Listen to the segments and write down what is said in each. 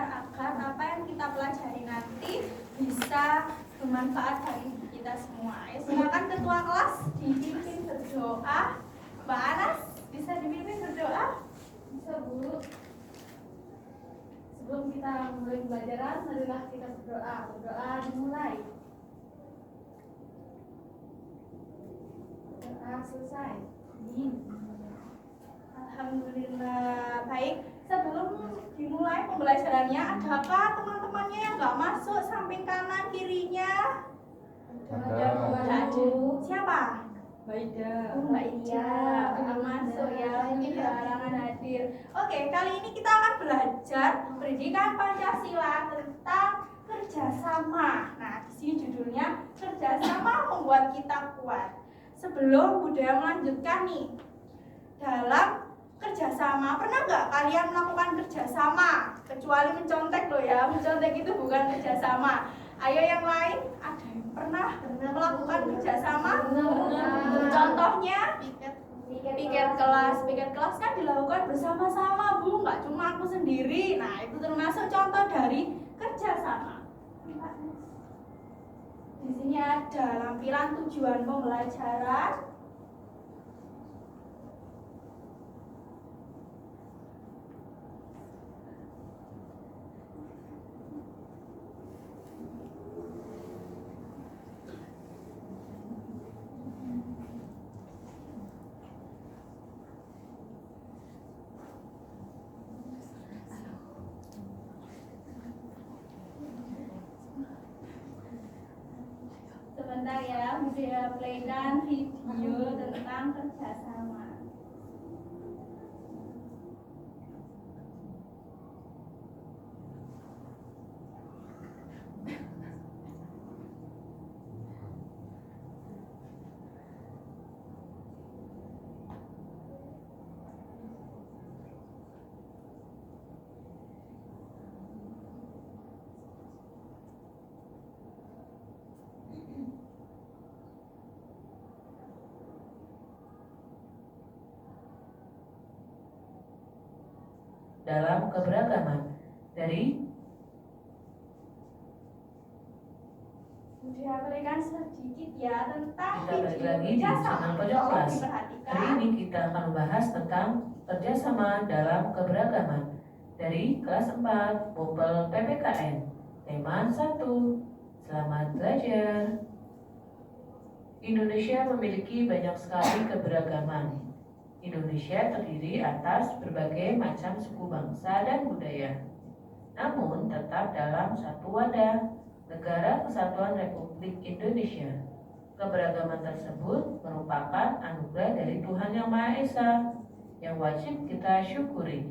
agar apa yang kita pelajari nanti bisa bermanfaat bagi kita semua. Silakan ketua kelas dipimpin berdoa. Mbak Anas, bisa dipimpin berdoa? Bisa, Bu. Sebelum kita mulai pembelajaran, marilah kita berdoa. Berdoa dimulai. Berdoa selesai. Alhamdulillah. Baik, sebelum dimulai pembelajarannya, adakah teman-temannya yang nggak masuk samping kanan kirinya? Ada. Siapa? Mbak Ida. Mbak Ida. Nggak masuk ya. Mungkin halangan hadir. Oke, kali ini kita akan belajar pendidikan Pancasila tentang kerjasama. Nah, di sini judulnya kerjasama membuat kita kuat. Sebelum Budaya melanjutkan nih, dalam kerjasama, pernah nggak kalian melakukan kerjasama? Kecuali mencontek loh ya, mencontek itu bukan kerjasama. Ayo yang lain, ada yang pernah melakukan kerjasama? Contohnya, piket kelas kan dilakukan bersama-sama, Bu, nggak cuma aku sendiri. Nah, itu termasuk contoh dari kerjasama. Di sini ada lampiran tujuan pembelajaran. Sebentar ya, Budaya playkan video tentang kerjasama. Dalam keberagaman dari Budaya playkan sedikit ya tentang kita balik lagi di kerjasama. channel pojok kelas. Diperhatikan. Hari ini kita akan membahas tentang kerjasama dalam keberagaman dari kelas 4 Popel PPKN. Tema 1. Selamat belajar. Indonesia memiliki banyak sekali keberagaman. Indonesia terdiri atas berbagai macam suku bangsa dan budaya, namun tetap dalam satu wadah, Negara Kesatuan Republik Indonesia. Keberagaman tersebut merupakan anugerah dari Tuhan Yang Maha Esa yang wajib kita syukuri.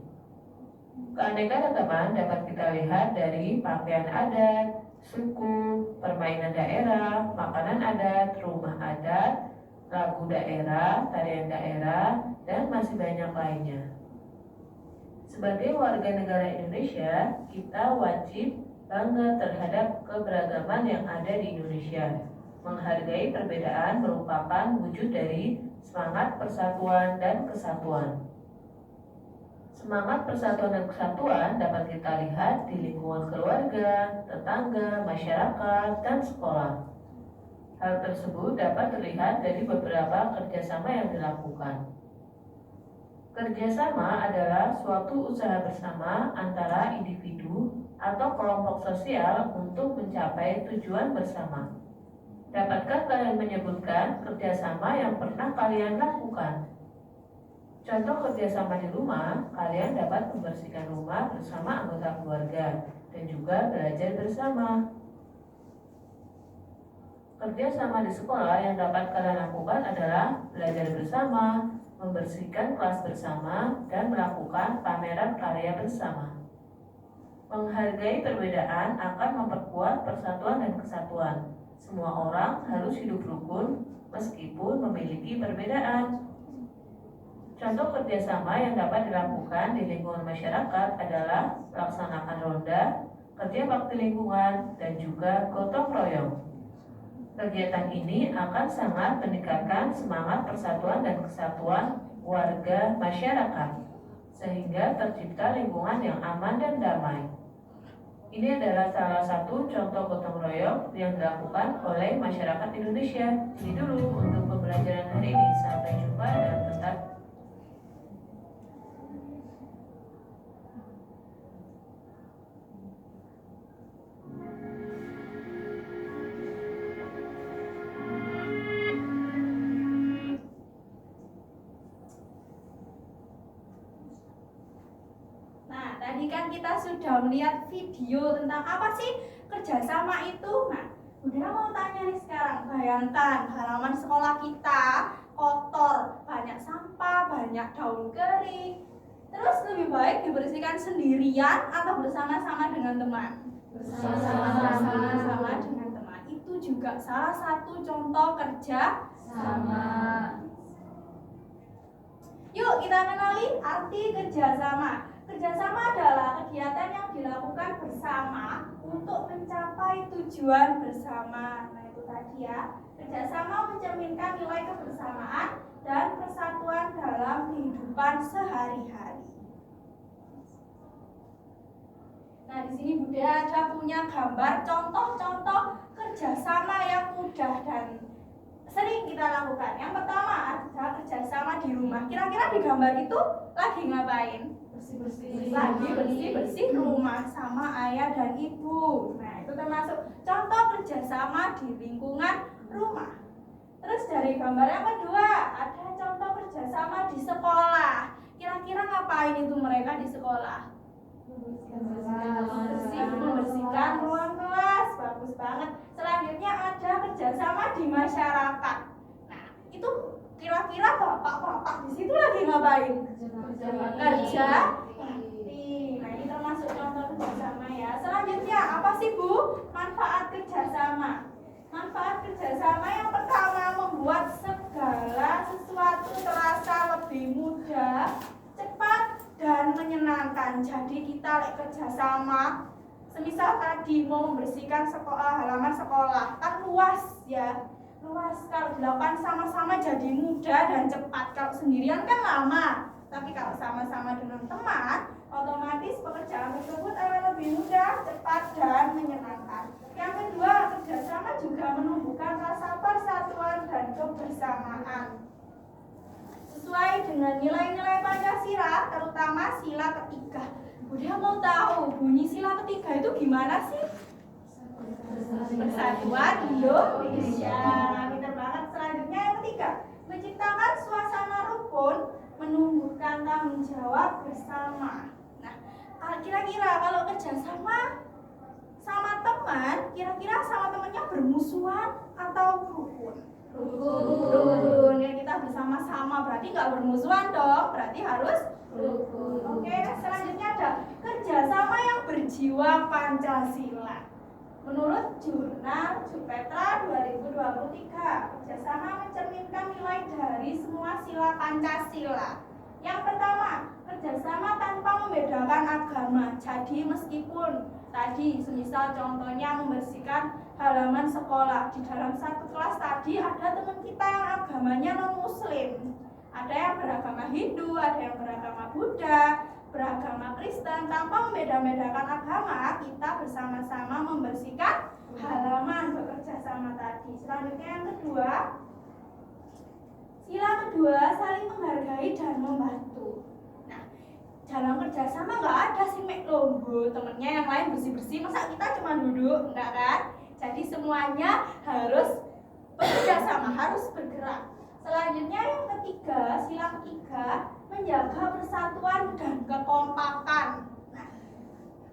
Keanekaragaman dapat kita lihat dari pakaian adat, suku, permainan daerah, makanan adat, rumah adat, lagu daerah, tarian daerah, dan masih banyak lainnya. Sebagai warga negara Indonesia, kita wajib bangga terhadap keberagaman yang ada di Indonesia. Menghargai perbedaan merupakan wujud dari semangat persatuan dan kesatuan. Semangat persatuan dan kesatuan dapat kita lihat di lingkungan keluarga, tetangga, masyarakat, dan sekolah. Hal tersebut dapat terlihat dari beberapa kerjasama yang dilakukan. Kerjasama adalah suatu usaha bersama antara individu atau kelompok sosial untuk mencapai tujuan bersama. Dapatkah kalian menyebutkan kerjasama yang pernah kalian lakukan? Contoh kerjasama di rumah, kalian dapat membersihkan rumah bersama anggota keluarga dan juga belajar bersama. Kerjasama di sekolah yang dapat kalian lakukan adalah belajar bersama, membersihkan kelas bersama, dan melakukan pameran karya bersama. Menghargai perbedaan akan memperkuat persatuan dan kesatuan. Semua orang harus hidup rukun meskipun memiliki perbedaan. Contoh kerjasama yang dapat dilakukan di lingkungan masyarakat adalah melaksanakan ronda, kerja bakti lingkungan, dan juga gotong royong. Kegiatan ini akan sangat meningkatkan semangat persatuan dan kesatuan warga masyarakat, sehingga tercipta lingkungan yang aman dan damai. Ini adalah salah satu contoh gotong royong yang dilakukan oleh masyarakat Indonesia. Jadi dulu untuk pembelajaran hari ini. Sampai jumpa dan tetap Tadi kan kita sudah melihat video tentang apa sih kerjasama itu. Nah, Bunda mau tanya nih sekarang, bayangkan halaman sekolah kita kotor, banyak sampah, banyak daun kering. Terus lebih baik dibersihkan sendirian atau bersama-sama dengan teman? Bersama-sama dengan teman. Itu juga salah satu contoh kerja sama. Yuk kita kenali arti kerjasama. Kerjasama adalah kegiatan yang dilakukan bersama untuk mencapai tujuan bersama. Nah itu tadi ya, kerjasama mencerminkan nilai kebersamaan dan persatuan dalam kehidupan sehari-hari. Nah di sini Bunda ada punya gambar contoh-contoh kerjasama yang mudah dan sering kita lakukan. Yang pertama ada kerjasama di rumah. Kira-kira di gambar itu lagi ngapain? Lagi bersih-bersih rumah sama ayah dan ibu. Nah itu termasuk contoh kerjasama di lingkungan rumah. Terus dari gambar yang kedua ada contoh kerjasama di sekolah. Kira-kira ngapain itu mereka di sekolah? Membersihkan ruang kelas. Bagus banget. Selanjutnya ada kerjasama di masyarakat. Nah itu kira-kira bapak-bapak di situ lagi ngapain? Kerja. Nah ini termasuk contoh kerjasama ya. Selanjutnya apa sih Bu manfaat kerjasama? Manfaat kerjasama yang pertama membuat segala sesuatu terasa lebih mudah, cepat dan menyenangkan. Jadi kita kerjasama. Semisal tadi mau membersihkan halaman sekolah kan luas ya. Luas, kalau dilakukan sama-sama jadi mudah dan cepat. Kalau sendirian kan lama. Tapi kalau sama-sama dengan teman, otomatis pekerjaan tersebut akan lebih mudah, cepat dan menyenangkan. Yang kedua, kerjasama juga menumbuhkan rasa persatuan dan kebersamaan. Sesuai dengan nilai-nilai Pancasila, terutama sila ketiga. Bunda mau tahu bunyi sila ketiga itu gimana sih? Persatuan Indonesia. Pintar banget. Selanjutnya yang ketiga, menciptakan suasana rukun, menumbuhkan tanggung jawab bersama. Nah, kira-kira kalau kerjasama sama teman, kira-kira sama temannya bermusuhan atau rukun? Rukun. Ya kita bersama-sama berarti nggak bermusuhan dong. Berarti harus rukun. Oke, selanjutnya ada kerjasama yang berjiwa Pancasila. Menurut Jurnal Jupetra 2023, kerjasama mencerminkan nilai dari semua sila Pancasila. Yang pertama, kerjasama tanpa membedakan agama. Jadi meskipun tadi, semisal contohnya membersihkan halaman sekolah, di dalam satu kelas tadi ada teman kita yang agamanya non-muslim. Ada yang beragama Hindu, ada yang beragama Buddha, beragama Kristen. Tanpa membeda-bedakan agama, kita bersama-sama membersihkan halaman, bekerja sama tadi. Selanjutnya yang kedua, sila kedua, saling menghargai dan membantu. Nah, dalam kerjasama nggak ada sih lombo temennya yang lain bersih-bersih, masa kita cuma duduk, enggak kan? Jadi semuanya harus bekerja sama, harus bergerak. Selanjutnya yang ketiga, sila ketiga, menjaga persatuan dan kekompakan. Nah,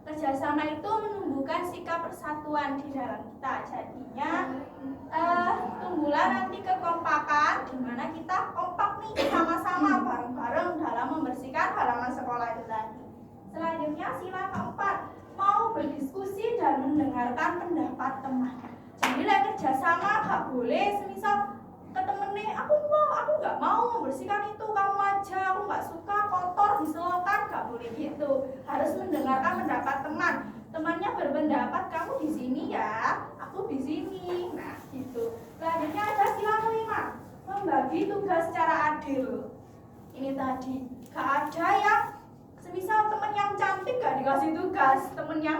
kerjasama itu menumbuhkan sikap persatuan di dalam kita. Jadinya tumbuhlah nanti kekompakan, di mana kita kompak nih sama-sama bareng-bareng dalam membersihkan halaman sekolah itu tadi. Selanjutnya sila keempat, mau berdiskusi dan mendengarkan pendapat teman. Jadi kerjasama gak boleh semisal ke temennya, aku nggak mau membersihkan itu, kamu aja, aku nggak suka kotor diselokan, nggak boleh gitu. Harus mendengarkan pendapat teman. Temannya berpendapat kamu di sini ya, aku di sini. Nah gitu. Selanjutnya ada sila kelima, membagi tugas secara adil. Ini tadi gak ada yang semisal temen yang cantik gak dikasih tugas, temen yang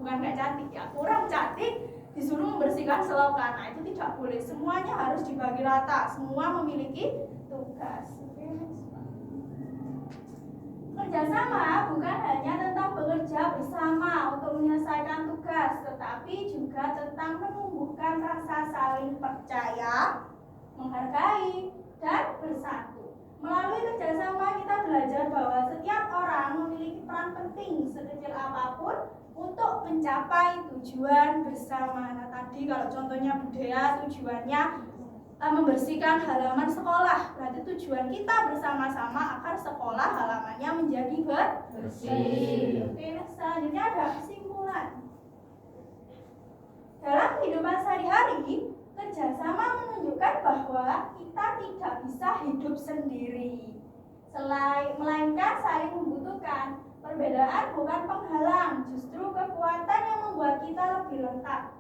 bukan nggak cantik ya, kurang cantik, disuruh membersihkan selokan. Nah, itu tidak boleh. Semuanya harus dibagi rata. Semua memiliki tugas. Kerjasama bukan hanya tentang bekerja bersama untuk menyelesaikan tugas, tetapi juga tentang menumbuhkan rasa saling percaya, menghargai, dan bersatu. Melalui kerjasama kita belajar bahwa setiap orang memiliki peran penting sekecil apapun untuk mencapai tujuan bersama. Nah, tadi kalau contohnya budaya tujuannya membersihkan halaman sekolah, berarti tujuan kita bersama-sama agar sekolah halamannya menjadi bersih. Oke, selanjutnya ada kesimpulan. Dalam kehidupan sehari-hari, kerjasama menunjukkan bahwa kita tidak bisa hidup sendiri, melainkan saling membutuhkan. Perbedaan bukan penghalang, justru kekuatan yang membuat kita lebih lengkap.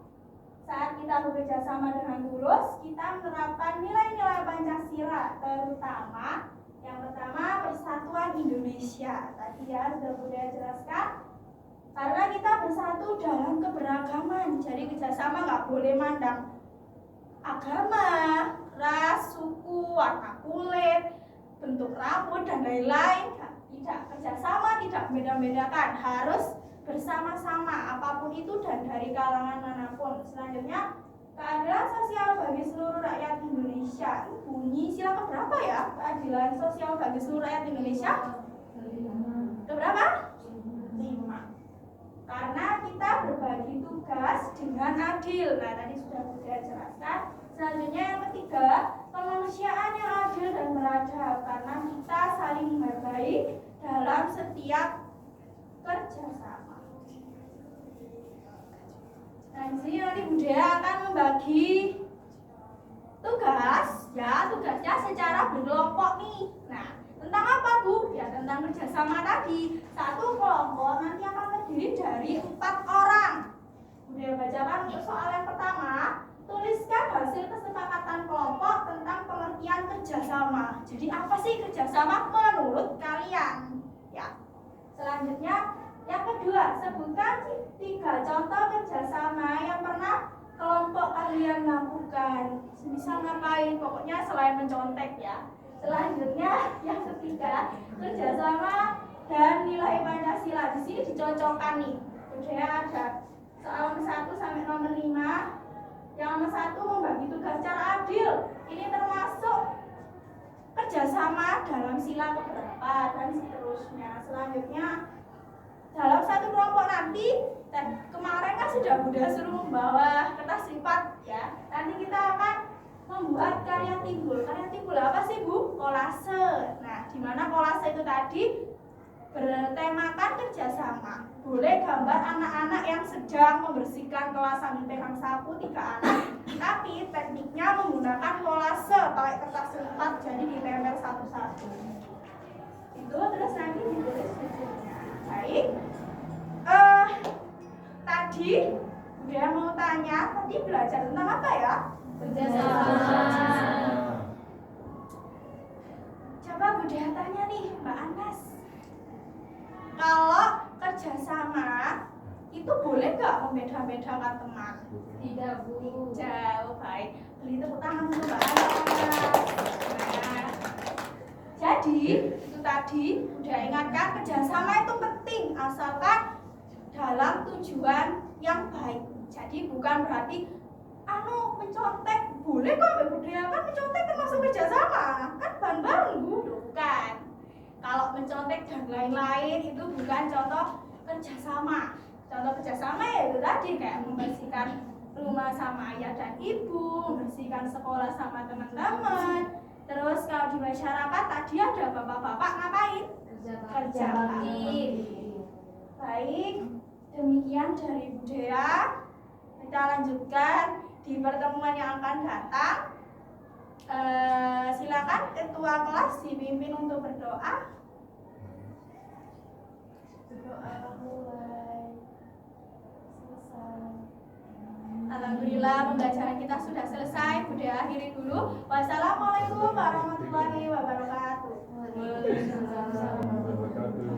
Saat kita bekerja sama dengan tulus, kita menerapkan nilai-nilai Pancasila, terutama yang pertama persatuan Indonesia. Tadi ya sudah Bunda jelaskan. Karena kita bersatu dalam keberagaman, jadi kerjasama nggak boleh mandang agama, ras, suku, warna kulit, bentuk rambut dan lain-lain. Tidak, kerjasama tidak beda-bedakan, harus bersama-sama apapun itu dan dari kalangan manapun. Selanjutnya, keadilan sosial bagi seluruh rakyat Indonesia. Ini bunyi sila keberapa ya? Keadilan sosial bagi seluruh rakyat Indonesia? Keberapa? 5. Karena kita berbagi tugas dengan adil. Nah, tadi sudah saya jelaskan. Selanjutnya yang ketiga, kemanusiaan yang adil dan beradab, karena kita saling menghargai dalam setiap kerjasama. Nah, di sini nanti Budaya akan membagi tugas, ya tugasnya secara berkelompok nih. Nah, tentang apa Bu? Ya tentang kerjasama tadi. Satu kelompok nanti akan terdiri dari 4 orang. Budaya bacakan untuk soal yang pertama. Tuliskan hasil kesepakatan kelompok tentang pengertian kerjasama. Jadi apa sih kerjasama menurut kalian? Ya. Selanjutnya, yang kedua, sebutkan 3 contoh kerjasama yang pernah kelompok kalian lakukan. Misal ngapain? Pokoknya selain mencontek ya. Selanjutnya, yang ketiga, kerjasama dan nilai Pancasila. Di sini dicocokkan nih. Budaya ada soal nomor 1 sampai nomor 5. Yang nomor 1 membagi tugas secara adil. Ini termasuk kerjasama dalam sila keberapa dan seterusnya. Selanjutnya, dalam satu kelompok nanti, dan kemarin kan sudah Bunda suruh membawa kertas lipat ya. Nanti kita akan membuat karya timbul. Karya timbul apa sih Bu? Kolase. Nah, di mana kolase itu tadi bertemakan kerjasama. Boleh gambar anak-anak yang sedang membersihkan kelas sambil pegang sapu 3 anak, tapi tekniknya menggunakan kolase pakai kertas lipat, jadi ditempel satu-satu. Itu terus nanti ditulis hasilnya. Baik. Tadi dia mau tanya, tadi belajar tentang apa ya? Kerjasama. Coba Budaya tanya nih, Mbak Anas. Kalau kerjasama itu boleh nggak membeda-bedakan teman? Tidak Bu. Jauh, baik. Beri tepuk tangan untuk Mbak Anas. Nah, jadi itu tadi udah ingatkan kerjasama itu penting asalkan dalam tujuan yang baik. Jadi bukan berarti mencontek boleh kok Budaya kan mencontek termasuk kerjasama kan bareng-bareng bukan. Kalau mencontek dan lain-lain itu bukan contoh kerjasama. Contoh kerjasama ya itu tadi kayak membersihkan rumah sama ayah dan ibu, membersihkan sekolah sama teman-teman. Terus kalau di masyarakat tadi ada bapak-bapak ngapain? Kerja bakti. Baik, demikian dari Budaya. Kita lanjutkan di pertemuan yang akan datang. Silakan ketua kelas dipimpin untuk berdoa. Berdoa mulai selesai. Alhamdulillah pembelajaran kita sudah selesai. Budaya akhiri dulu. Wassalamualaikum warahmatullahi wabarakatuh. Waalaikumsalam warahmatullahi wabarakatuh.